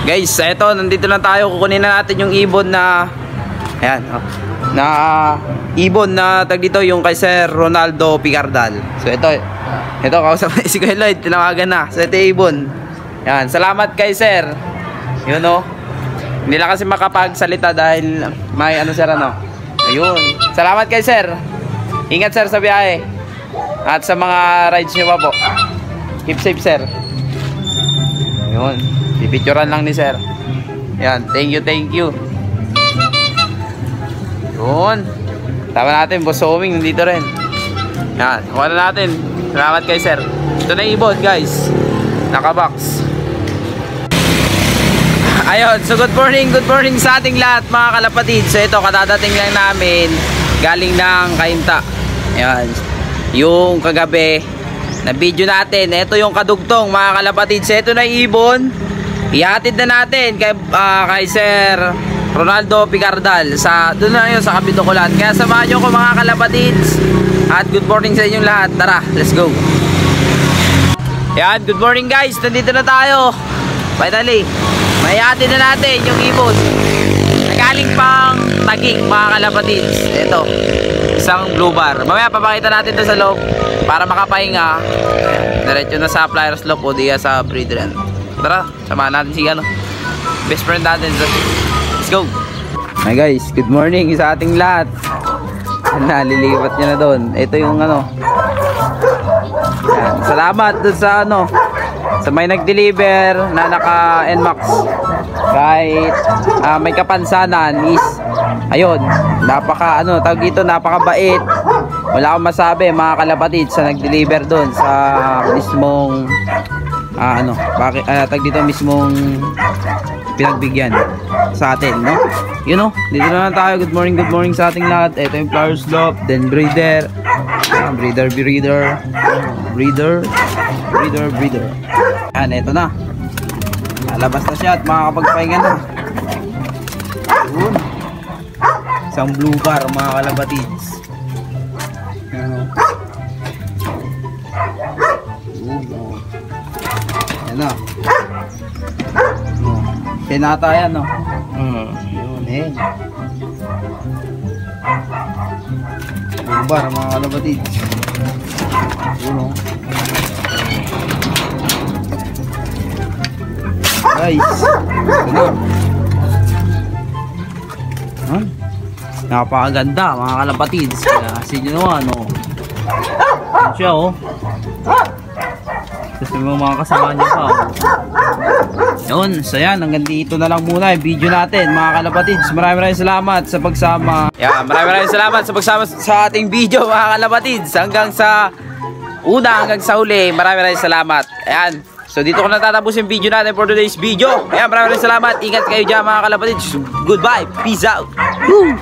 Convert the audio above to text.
Guys, eto, nandito na tayo. Kukunin na natin yung ibon na ayan, na ibon na tag dito, yung kay Sir Ronaldo Picardal. So ito kausap si Kuya Lloyd, tinawagan na. So ito ibon. Yan, salamat kay Sir. Yun o. Hindi lang kasi makapagsalita dahil may ano sir ano. Ayun. Salamat kay Sir. Ingat Sir sa biyahe. At sa mga rides nyo pa po. Keep safe Sir. Ayun. Pipicturan lang ni Sir. Yan, thank you. Yun. Tama natin, Boss Oming nandito rin. Yan, kuha na natin. Salamat kay Sir. Ito na yung ibon guys. Nakabox. Ayun, so good morning sa ating lahat mga kalapatid. So ito, kadadating lang namin galing ng Cainta. Ayan, yung kagabi na video natin. Ito yung kadugtong mga kalapatid. So ito na yung ibon. Ihatid na natin kay Sir Ronaldo Picardal doon na yun sa Kabitukulan. Kaya samahan nyo ko mga kalapatids. At good morning sa inyong lahat. Tara, let's go. Yan, good morning guys. Nandito na tayo. Finally, maihatid na natin yung ibon. Nagaling pang Taguig mga kalapatids. Ito, isang blue bar. Mamaya papakita natin ito sa loob para makapahinga. Diretso na sa flyers loob o diya sa breeder. Tara, samahan natin si best friend natin. Let's go. Hi guys, good morning sa ating lahat. Nalilipat niya na doon. Ito yung ano. Yan. Salamat doon sa sa may nag-deliver na naka NMAX. Kahit may kapansanan is ayun, tawag dito, napakabait. Wala akong masabi mga kalapatid sa nag-deliver doon sa mismong tag dito mismong pinagbigyan sa atin, no? You know, dito na tayo. Good morning sa ating lahat. Ito yung flower slope, then breeder. Breeder. Yan, ito na. Lalabas na siya at makakapagpahinga na. Yun. Isang blue bar mga kalapatids. Yan na. Pinata yan, no? Yun, blue bar mga kalapatids. Yun, no? Guys, ito na. Napakaganda mga kalapatids. Kasi yun naman, yan siya, tapos may mga kasama niya pa, yun. So yan, hanggang dito na lang muna yung video natin mga kalapatids. Maraming salamat sa pagsama. Maraming salamat sa pagsama sa ating video mga kalapatids. Hanggang sa huli. Maraming salamat. Ayan. So dito ko natatapos yung video natin for today's video. Ayan, maraming salamat. Ingat kayo dyan mga kalapatids. Goodbye. Peace out. Woo!